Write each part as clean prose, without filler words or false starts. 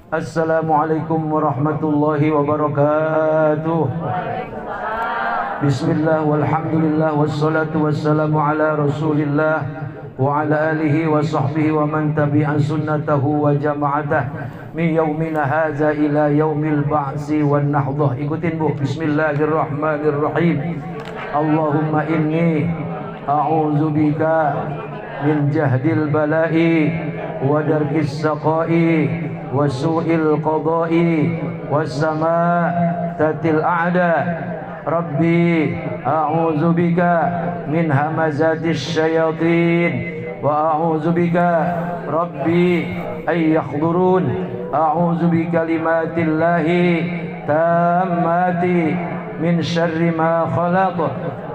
Assalamualaikum warahmatullahi wabarakatuh. Bismillah walhamdulillah wassalatu wassalamu ala rasulillah wa ala alihi wa sahbihi wa man tabi'an sunnatahu wa jama'atah min yaumina hadza ila yaumil ba'si wan nahdah. Ikutin Bu. Bismillahirrahmanirrahim. Allahumma inni a'udzubika min jahdil bala'i wa darkis saqa'i wa su'il qada'i was samatatil a'da. Rabbi a'udzubika min hamazatis syayatin wa a'udzubika Rabbi ay yahdurun. A'udzu kalimatillahi tammati min syarri ma khalaq.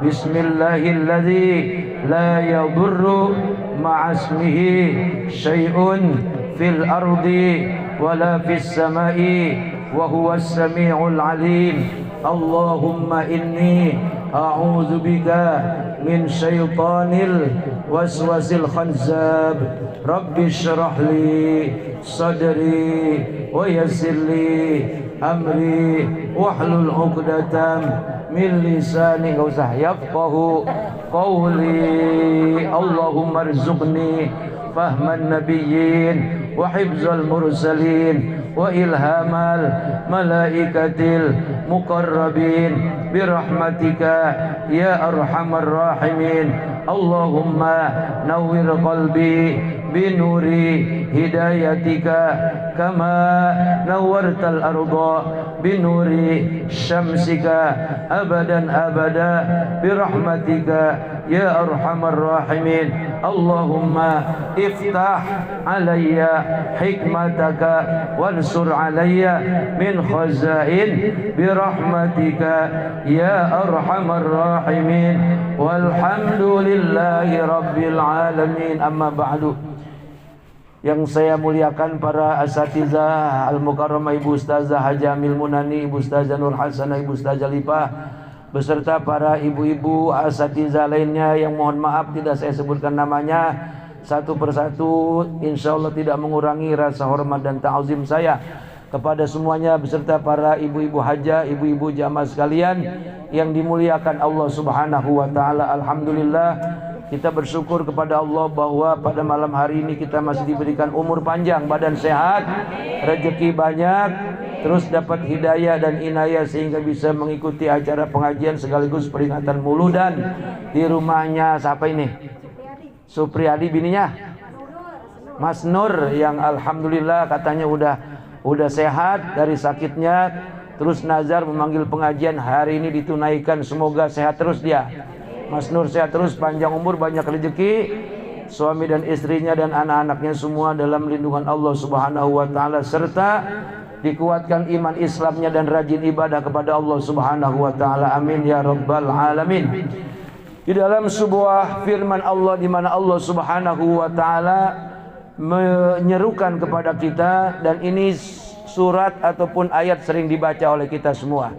Bismillahilladzi la yadurru ma'asmihi syai'un fil ardi wala fis samai wa huwas samiul alim. Allahumma inni a'udzu bika min syaitanil waswasil khanzab. Rabbi shrah li sadri wa yassir li amri wahlul 'uqdatam min lisani. Enggak usah, yafqahu qawli. Allahumma rzuqni fahman nabiyyin wa hifzal mursalin wa ilhamal malaikatil muqarrabin birahmatika ya arhamar rahimin. Allahumma nawwir qalbi binuri hidayatika kama nawwartal arda binuri syamsika abadan abada birahmatika ya arhamar rahimin. Allahumma iftah alayya hikmataka wansur alayya min khazain birahmatika ya arhamar rahimin. Walhamdulillahi rabbil alamin. Amma ba'du. Yang saya muliakan para asatizah al-mukarramah, Ibu Ustazah Haja Amil Munani, Ibu Ustazah Nur Hasanah, Ibu Ustazah Lipah, beserta para ibu-ibu asatizah lainnya yang mohon maaf tidak saya sebutkan namanya satu persatu, insya Allah tidak mengurangi rasa hormat dan ta'zim saya kepada semuanya, beserta para ibu-ibu haja, ibu-ibu jamaah sekalian yang dimuliakan Allah Subhanahu wa taala. Alhamdulillah, kita bersyukur kepada Allah bahwa pada malam hari ini kita masih diberikan umur panjang, badan sehat, rezeki banyak, terus dapat hidayah dan inayah sehingga bisa mengikuti acara pengajian sekaligus peringatan Mauludan di rumahnya siapa ini? Supriyadi, bininya Mas Nur, yang alhamdulillah katanya udah sehat dari sakitnya. Terus nazar memanggil pengajian hari ini ditunaikan, semoga sehat terus dia. Mas Nur sehat terus, panjang umur, banyak rezeki, suami dan istrinya dan anak-anaknya semua dalam lindungan Allah Subhanahu wa taala, serta dikuatkan iman Islamnya dan rajin ibadah kepada Allah Subhanahu wa taala. Amin ya rabbal alamin. Di dalam sebuah firman Allah di mana Allah Subhanahu wa taala menyerukan kepada kita, dan ini surat ataupun ayat sering dibaca oleh kita semua.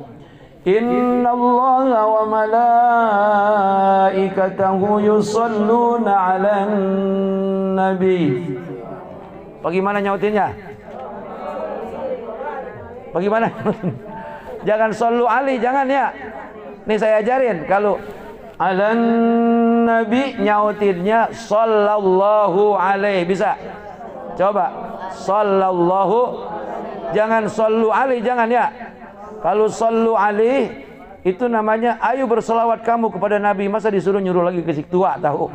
Innallaha wa malaikatahu yusholluna 'alan nabi. Bagaimana nyautinnya? Bagaimana? Jangan sallu alaihi, jangan ya. Nih saya ajarin, kalau alan nabi nyautinnya sallallahu alaihi, bisa? Coba sallallahu, jangan sallu alaihi, jangan ya. Kalau sallu alaihi itu namanya ayo berselawat kamu kepada Nabi, masa disuruh nyuruh lagi ke si tua tahu.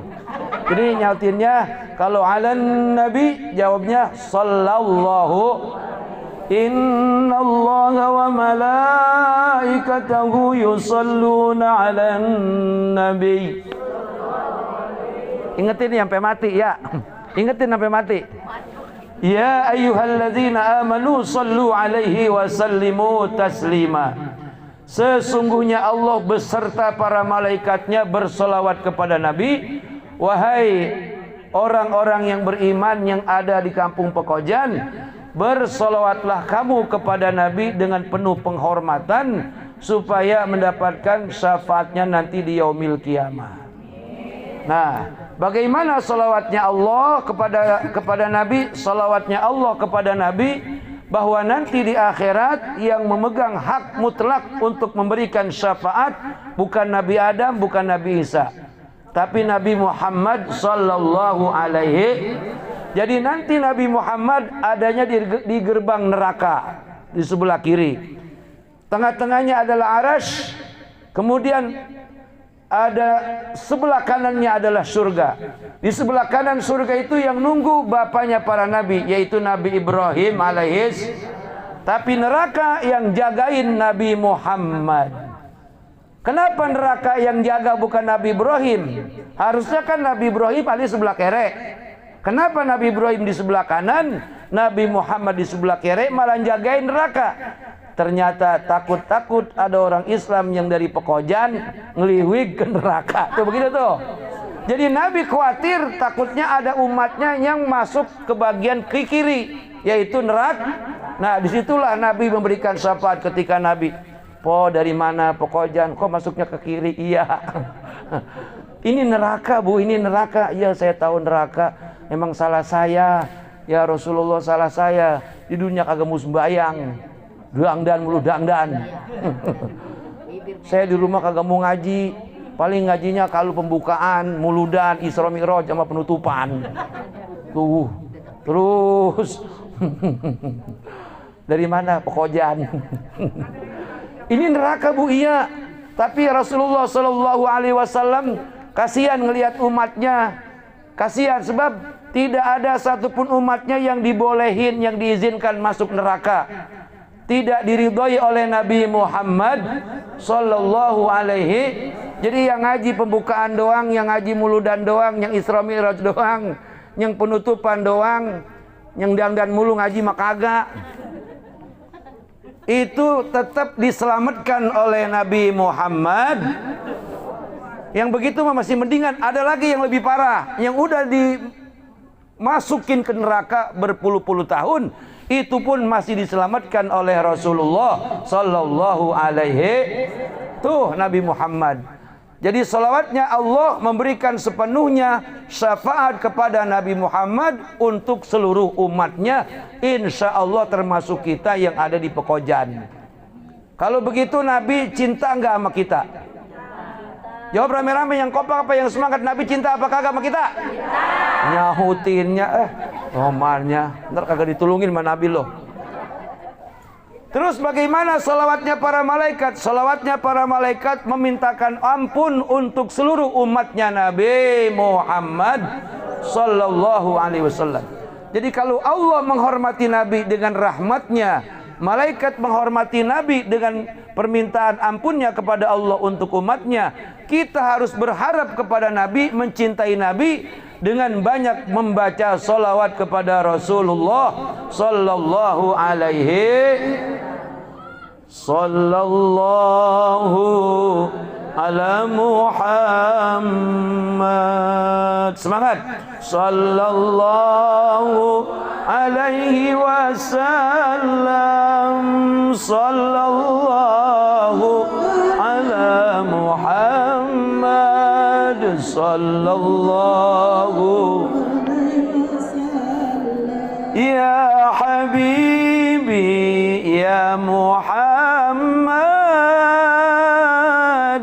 Jadi nyautinnya kalau alan nabi jawabnya sallallahu. Innallaha wa malaikatahu yusholluna 'alan nabi. Ingetin sampai mati ya. Ingetin sampai mati. Ya ayyuhalladzina amanu sallu alaihi wa sallimu taslima. Sesungguhnya Allah beserta para malaikatnya berselawat kepada Nabi. Wahai orang-orang yang beriman yang ada di kampung Pekojan, bersolawatlah kamu kepada Nabi dengan penuh penghormatan supaya mendapatkan syafaatnya nanti di yaumil kiamah. Nah, bagaimana salawatnya Allah kepada Nabi? Salawatnya Allah kepada Nabi bahwa nanti di akhirat yang memegang hak mutlak untuk memberikan syafaat bukan Nabi Adam, bukan Nabi Isa, tapi Nabi Muhammad sallallahu alaihi. Jadi nanti Nabi Muhammad adanya di gerbang neraka di sebelah kiri. Tengah-tengahnya adalah arasy, kemudian ada sebelah kanannya adalah surga. Di sebelah kanan surga itu yang nunggu bapaknya para nabi, yaitu Nabi Ibrahim alaihis. Tapi neraka yang jagain Nabi Muhammad. Kenapa neraka yang jaga bukan Nabi Ibrahim? Harusnya kan Nabi Ibrahim ada di sebelah kiri. Kenapa Nabi Ibrahim di sebelah kanan, Nabi Muhammad di sebelah kiri malah jagain neraka? Ternyata takut-takut ada orang Islam yang dari Pekojan ngeliwig ke neraka. Tuh begitu tuh. Jadi Nabi khawatir takutnya ada umatnya yang masuk ke bagian kiri, yaitu neraka. Nah disitulah Nabi memberikan syafaat ketika Nabi, po dari mana Pekojan? Kok masuknya ke kiri? Iya. Ini neraka bu, ini neraka. Iya saya tahu neraka. Emang salah saya. Ya Rasulullah salah saya. Di dunia kagak mau sembayang. Dangdan mulu dangdan. Saya di rumah kagak mau ngaji. Paling ngajinya kalau pembukaan, muludan, Isra Mi'raj sama penutupan. Tuh. Terus dari mana Pekojan? Ini neraka bu, iya. Tapi Rasulullah sallallahu alaihi wasallam kasihan ngelihat umatnya. Kasihan sebab tidak ada satupun umatnya yang dibolehin, yang diizinkan masuk neraka. Tidak diridhoi oleh Nabi Muhammad sallallahu alaihi. Jadi yang ngaji pembukaan doang, yang ngaji muludan doang, yang Isra Mi'raj doang, yang penutupan doang, yang dandan mulu ngaji mah kagak. Itu tetap diselamatkan oleh Nabi Muhammad. Yang begitu mah masih mendingan. Ada lagi yang lebih parah, yang udah dimasukin ke neraka berpuluh-puluh tahun. Itu pun masih diselamatkan oleh Rasulullah sallallahu alaihi. Tuh Nabi Muhammad. Jadi salawatnya Allah memberikan sepenuhnya syafaat kepada Nabi Muhammad untuk seluruh umatnya, insya Allah termasuk kita yang ada di Pekojan. Kalau begitu Nabi cinta enggak sama kita? Jawab rame-rame, yang kompak apa yang semangat. Nabi cinta apa kagak sama kita? Cinta. Nyahutinnya romannya ntar kagak ditulungin sama Nabi loh. Terus bagaimana salawatnya para malaikat? Salawatnya para malaikat memintakan ampun untuk seluruh umatnya Nabi Muhammad sallallahu alaihi wasallam. Jadi kalau Allah menghormati Nabi dengan rahmatnya, malaikat menghormati Nabi dengan permintaan ampunnya kepada Allah untuk umatnya, kita harus berharap kepada Nabi, mencintai Nabi dengan banyak membaca salawat kepada Rasulullah sallallahu alaihi sallallahu ala Muhammad. Semangat. Sallallahu alaihi wasallam. Sallallahu ala Muhammad. Sallallahu ya habibi ya Muhammad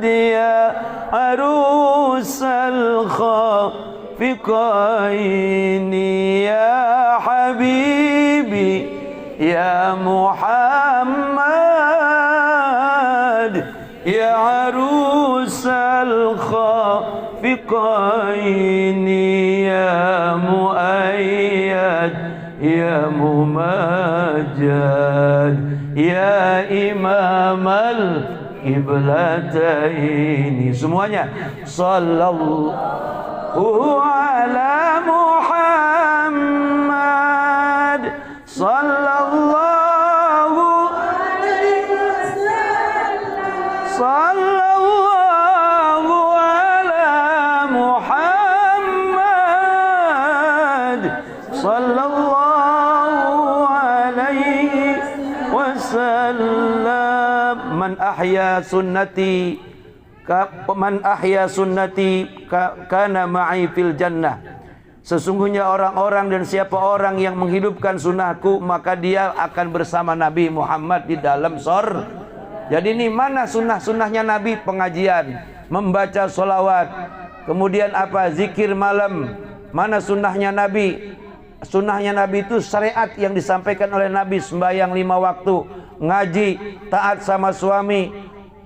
ya arusal khafiqaini ya habibi ya Muhammad ya arusal khafiqaini ya muayyad ya mumajjad ya imamal kiblataini. Semuanya sallallahu ala Muhammad sallallahu alaihi wasallam. Sallallahu ala Muhammad sallallahu man ahya sunnati kana ma'i fil jannah. Sesungguhnya orang-orang dan siapa orang yang menghidupkan sunnahku, maka dia akan bersama Nabi Muhammad di dalam surga. Jadi ini mana sunnah-sunnahnya Nabi? Pengajian, membaca sholawat, kemudian apa? Zikir malam. Mana sunnahnya Nabi? Sunnahnya Nabi itu syariat yang disampaikan oleh Nabi. Sembahyang 5 waktu, ngaji, taat sama suami,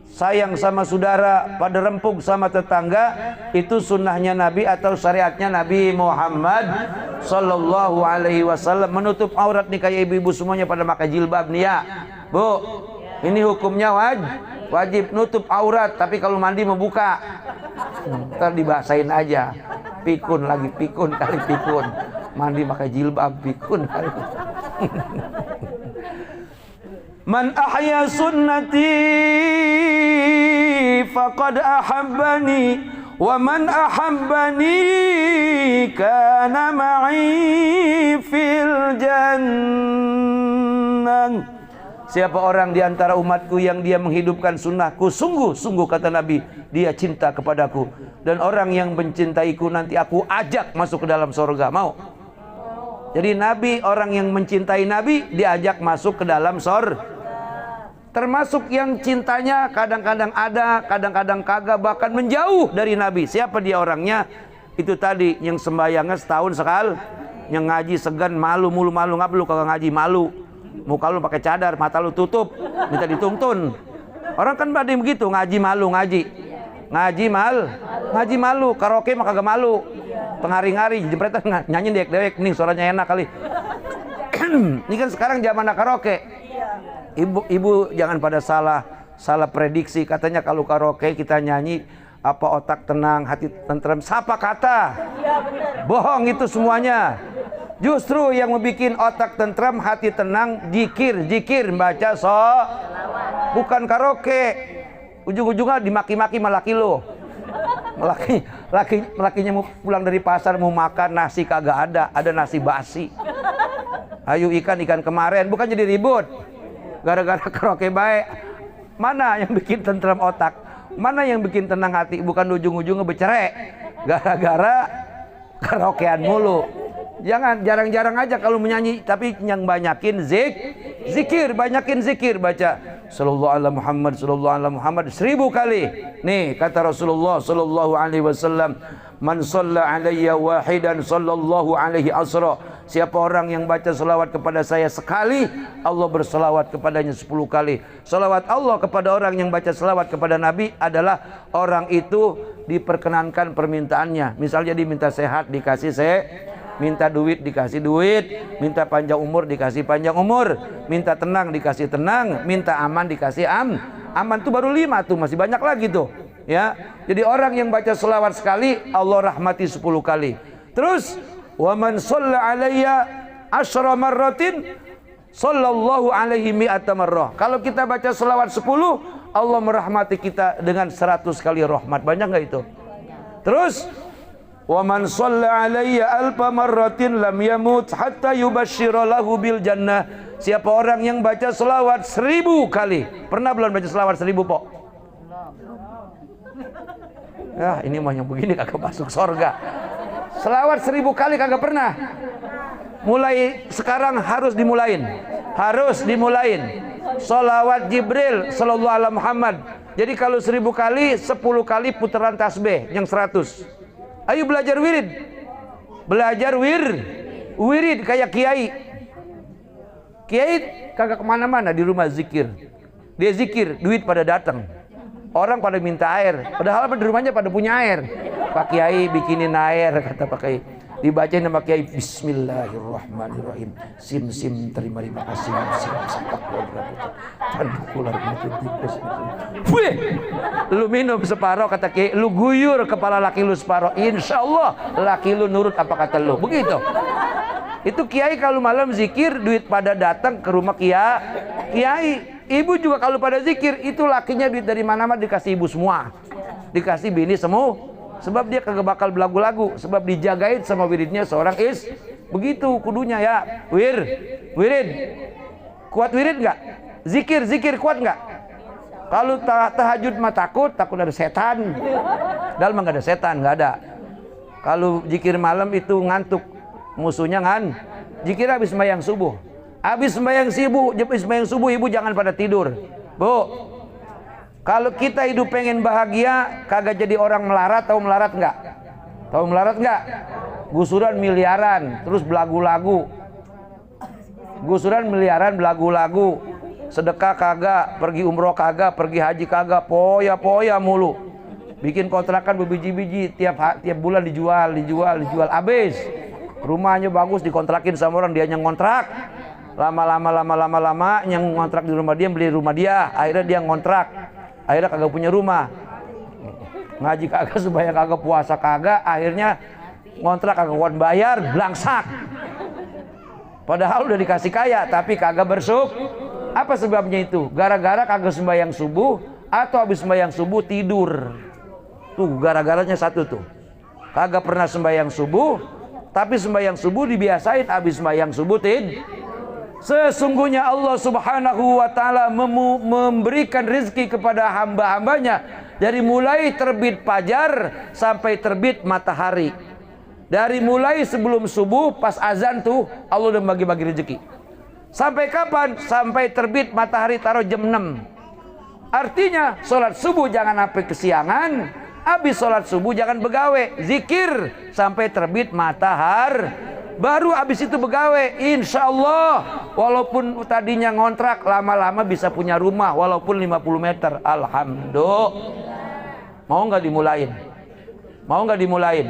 sayang sama saudara, pada rempuk sama tetangga. Itu sunnahnya Nabi atau syariatnya Nabi Muhammad Sallallahu Alaihi Wasallam. Menutup aurat nih kayak ibu-ibu semuanya pada pakai jilbab nih ya, Bu. Ini hukumnya wajib nutup aurat, tapi kalau mandi membuka. Ntar dibahasain aja. Pikun lagi, pikun kali pikun. Mandi pakai jilbab, pikun kali. Man ahya sunnati faqad ahabbani wa man ahabbani kana ma'i fil jannah. Siapa orang di antara umatku yang dia menghidupkan sunnahku, sungguh-sungguh kata Nabi, dia cinta kepadaku. Dan orang yang mencintaiku nanti aku ajak masuk ke dalam surga. Mau? Jadi Nabi, orang yang mencintai Nabi diajak masuk ke dalam surga. Termasuk yang cintanya kadang-kadang ada, kadang-kadang kagak, bahkan menjauh dari Nabi. Siapa dia orangnya? Itu tadi yang sembahyangnya setahun sekali, yang ngaji segan, malu mulu, malu ngap lu kagak ngaji, malu. Muka lu pakai cadar, mata lu tutup, minta dituntun. Orang kan pada begitu, ngaji malu, ngaji malu, karaoke mah kagak malu. Tengari-ngari, jepretan nyanyi dewek-dewek, nih suaranya enak kali. Ini kan sekarang zaman karaoke. Ibu jangan pada salah prediksi. Katanya kalau karaoke kita nyanyi apa otak tenang, hati tentrem, siapa kata? Bohong itu semuanya. Justru yang membuat otak tentram, hati tenang, zikir, baca bukan karaoke. Ujung-ujungnya dimaki-maki sama laki lo. Lakinya mau pulang dari pasar mau makan nasi kagak ada nasi basi. Ayo ikan kemarin, bukan jadi ribut. Gara-gara karaoke baik. Mana yang bikin tentram otak? Mana yang bikin tenang hati? Bukan ujung-ujungnya bercerai. Gara-gara karaokean mulu. Jangan, jarang-jarang aja kalau menyanyi, tapi yang banyakin zikir, banyakin zikir, baca sallallahu ala Muhammad, sallallahu ala Muhammad 1000 kali. Nih kata Rasulullah sallallahu alaihi wasallam, man shalla alayya wahidan sallallahu alaihi asra. Siapa orang yang baca selawat kepada saya sekali, Allah berselawat kepadanya 10 kali. Selawat Allah kepada orang yang baca selawat kepada Nabi adalah orang itu diperkenankan permintaannya. Misalnya diminta sehat, dikasih minta duit dikasih duit, minta panjang umur dikasih panjang umur, minta tenang dikasih tenang, minta aman dikasih aman tuh baru 5 tuh, masih banyak lagi tuh ya. Jadi orang yang baca selawat sekali Allah rahmati 10 kali. Terus wa man shalla alayya asyra marratin sallallahu alaihi mi'ata marrah. Kalau kita baca selawat 10 Allah merahmati kita dengan 100 kali rahmat. Banyak nggak itu? Terus wa man shalla alayya alfa marratin lam yamut hatta yubashshira lahu bil jannah. Siapa orang yang baca selawat 1000 kali. Pernah belum baca selawat 1000, Pok? Ya, ini mah yang begini kagak masuk surga. Selawat 1000 kali kagak pernah. Mulai sekarang harus dimulain. Selawat Jibril sallallahu alaihi Muhammad. Jadi kalau 1000 kali, 10 kali putaran tasbih yang 100. Ayo belajar wirid. Wirid kayak kiai. Kiai kagak kemana-mana, di rumah zikir. Dia zikir, duit pada datang. Orang pada minta air, padahal di rumahnya pada punya air. Pak Kiai bikinin air, kata Pak Kiai. Dibacain sama Kiai, bismillahirrahmanirrahim. Sim terima kasih. Lu minum separoh, kata Kiai. Lu guyur kepala laki lu separoh. Insya Allah laki lu nurut apa kata lu. Begitu. Itu Kiai kalau malam zikir, duit pada datang ke rumah Kiai. Ibu juga kalau pada zikir, itu lakinya duit dari mana-mana dikasih ibu semua. Dikasih bini semua. Sebab dia kagak bakal belagu-lagu. Sebab dijagain sama wiridnya seorang begitu kudunya ya. Wirid. Kuat wirid nggak? Zikir kuat nggak? Kalau tahajud mah takut ada setan. Dalam mah nggak ada setan, nggak ada. Kalau zikir malam itu ngantuk, musuhnya zikir habis sembahyang subuh. Habis sembahyang subuh ibu jangan pada tidur. Bu, kalau kita hidup pengen bahagia, kagak jadi orang melarat, tahu melarat nggak? Tahu melarat nggak? Gusuran miliaran, terus belagu-lagu. Gusuran miliaran, belagu-lagu. Sedekah kagak, pergi umroh kagak, pergi haji kagak, poya-poya mulu. Bikin kontrakan berbiji-biji, tiap bulan dijual, habis. Rumahnya bagus, dikontrakin sama orang, dia yang ngontrak. Lama-lama yang ngontrak di rumah dia beli rumah dia, akhirnya dia ngontrak. Akhirnya kagak punya rumah. Ngaji kagak, sembahyang kagak, puasa kagak, akhirnya ngontrak kagak kuat bayar, blangsak. Padahal udah dikasih kaya tapi kagak bersyukur. Apa sebabnya itu? Gara-gara kagak sembahyang subuh atau habis sembahyang subuh tidur. Tuh gara-garanya satu tuh. Kagak pernah sembahyang subuh, tapi sembahyang subuh dibiasain habis sembahyang subuh Sesungguhnya Allah Subhanahu wa taala memberikan rezeki kepada hamba-hambanya dari mulai terbit fajar sampai terbit matahari. Dari mulai sebelum subuh pas azan tuh Allah udah bagi-bagi rezeki. Sampai kapan? Sampai terbit matahari taruh jam 6. Artinya sholat subuh jangan sampai kesiangan. Habis sholat subuh jangan begawe, zikir sampai terbit matahari. Baru habis itu begawe. Insya Allah walaupun tadinya ngontrak, lama-lama bisa punya rumah walaupun 50 meter. Alhamdulillah. Mau nggak dimulain? Mau nggak dimulain?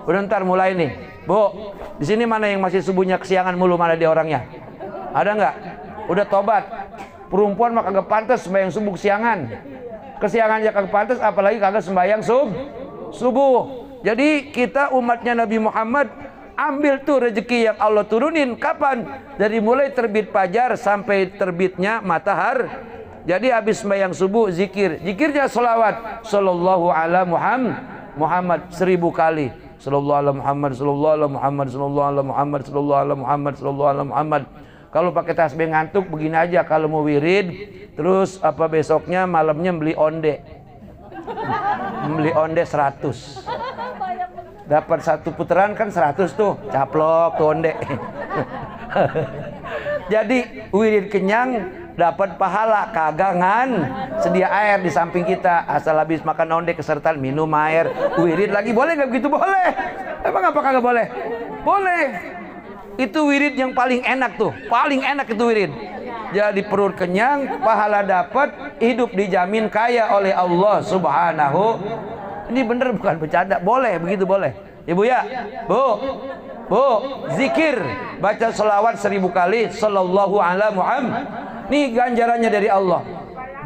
Udah ntar mulai nih, Bu. Di sini mana yang masih subuhnya kesiangan mulu, mana dia orangnya? Ada nggak? Udah tobat. Perempuan mah kagak pantas sembahyang subuh kesiangan. Kesiangannya kagak pantas, apalagi kagak sembahyang subuh. Jadi kita umatnya Nabi Muhammad ambil tuh rezeki yang Allah turunin. Kapan? Dari mulai terbit fajar sampai terbitnya matahari. Jadi habis sembahyang subuh zikir. Zikirnya sholawat. Sallallahu ala Muhammad 1000 kali. Sallallahu ala Muhammad, sallallahu ala Muhammad, sallallahu ala Muhammad, sallallahu ala Muhammad, sallallahu ala Muhammad. Kalau pakai tasbih ngantuk begini aja, kalau mau wirid terus besoknya malamnya beli onde. Beli onde 100. Dapat satu putaran kan 100 tuh, caplok tuh onde. Jadi wirid kenyang dapat pahala, kagangan sedia air di samping kita, asal habis makan onde kesertaan minum air, wirid lagi. Boleh nggak begitu? Boleh. Emang apa kagak boleh? Boleh. Itu wirid yang paling enak tuh, paling enak itu wirid. Jadi perut kenyang, pahala dapat, hidup dijamin kaya oleh Allah Subhanahu. Ini bener bukan bercanda, boleh begitu, boleh. Ibu ya, Bu, zikir, baca selawat 1000 kali, sallallahu ala Muhammad. Nih ganjarannya dari Allah,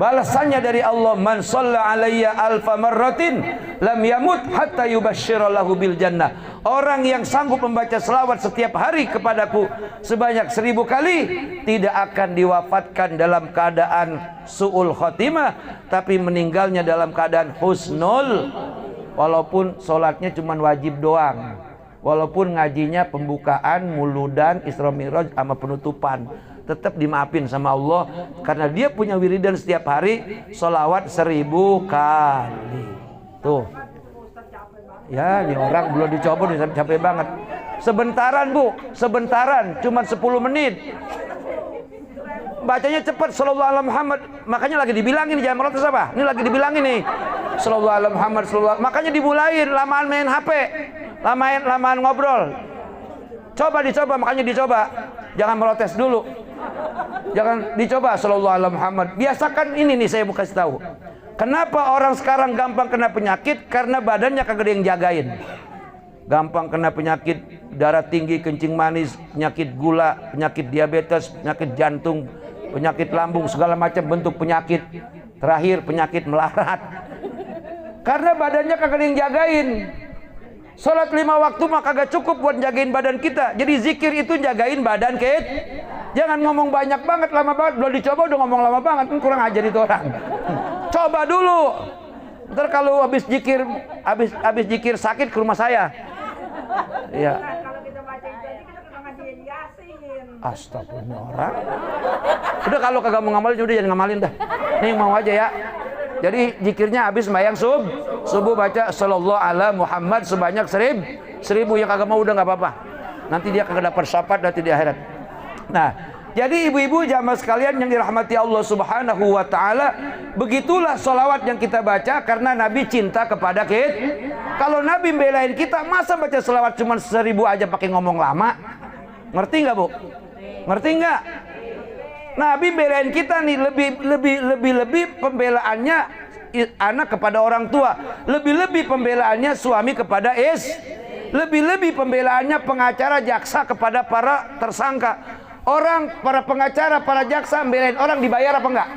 balasannya dari Allah. Man shalla alayya alfa marratin lam yamut hatta yubashshira lahu bil jannah. Orang yang sanggup membaca selawat setiap hari kepadaku sebanyak 1000 kali tidak akan diwafatkan dalam keadaan su'ul khotimah, tapi meninggalnya dalam keadaan husnul. Walaupun sholatnya cuma wajib doang, walaupun ngajinya pembukaan, muludan, Isra Mi'raj sama penutupan, tetap dimaafin sama Allah karena dia punya wiridan setiap hari sholawat 1000 kali. Tuh ya, ini orang belum dicoba udah capek banget. Sebentaran Bu, sebentaran, cuma 10 menit. Bacanya cepat, sallallahu alaihi Muhammad. Makanya lagi dibilangin jangan merotes apa? Ini lagi dibilangin nih, sallallahu alaihi Muhammad, sallallahu. Makanya dimulain, lamaan main HP, lamaan ngobrol. Coba dicoba, makanya dicoba. Jangan merotes dulu. Jangan dicoba, sallallahu alaihi Muhammad. Biasakan ini nih, saya mau kasih tahu. Kenapa orang sekarang gampang kena penyakit? Karena badannya kagak ada yang jagain. Gampang kena penyakit darah tinggi, kencing manis, penyakit gula, penyakit diabetes, penyakit jantung, penyakit lambung, segala macam bentuk penyakit. Terakhir penyakit melarat. Karena badannya kagak ada yang jagain. Sholat 5 waktu mah kagak cukup buat jagain badan kita. Jadi zikir itu jagain badan kita. Jangan ngomong banyak banget, lama banget. Belum dicoba udah ngomong lama banget, kurang ajar itu orang. Coba dulu. Ntar kalau habis zikir sakit ke rumah saya. Iya. Kalau kita baca itu aja kita kena ngajiin Yasin. Astagfirullah orang. Udah kalau kagak mau ngamalin udah jangan ngamalin dah. Nih mau aja ya. Jadi zikirnya habis sembahyang subuh baca sallallahu ala Muhammad sebanyak 1000. Yang kagak mau udah nggak apa-apa. Nanti dia kagak dapat syafaat nanti di akhirat. Nah, jadi ibu-ibu jamaah sekalian yang dirahmati Allah Subhanahu wa taala, begitulah sholawat yang kita baca karena Nabi cinta kepada kita. Kalau Nabi belain kita, masa baca sholawat cuma 1000 aja pakai ngomong lama? Ngerti nggak, Bu? Ngerti nggak? Nabi belain kita nih lebih pembelaannya anak kepada orang tua, lebih pembelaannya suami kepada lebih pembelaannya pengacara jaksa kepada para tersangka. Para pengacara, para jaksa belain orang dibayar apa enggak?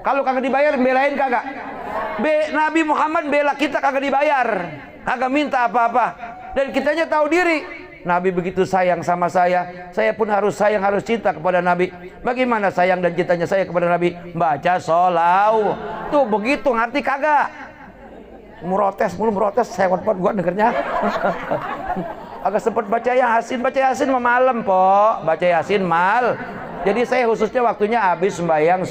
Kalau kagak dibayar belain kagak? Nabi Muhammad bela kita kagak dibayar, kagak minta apa-apa, dan kitanya tahu diri. Nabi begitu sayang sama saya pun harus sayang, harus cinta kepada Nabi. Bagaimana sayang dan cintanya saya kepada Nabi? Baca sholawat. Tuh begitu, ngerti kagak? Merotes, saya buat gua dengernya. Agak sempat baca Yasin malam, po. Baca Yasin mal. Jadi saya khususnya waktunya habis sembahyang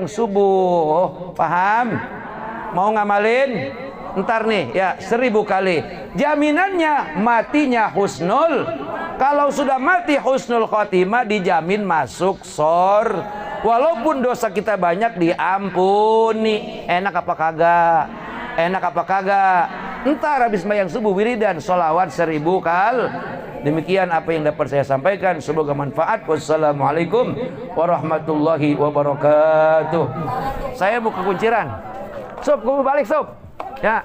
subuh. Paham? Mau ngamalin? Ntar nih ya 1000 kali. Jaminannya matinya husnul. Kalau sudah mati husnul khotimah dijamin masuk surga. Walaupun dosa kita banyak diampuni. Enak apa kagak? Ntar habis sembahyang subuh wiridan sholawat 1000 kali. Demikian apa yang dapat saya sampaikan, semoga manfaat. Wassalamualaikum warahmatullahi wabarakatuh. Saya mau ke kunciran. Sob, gue balik sob. Ya.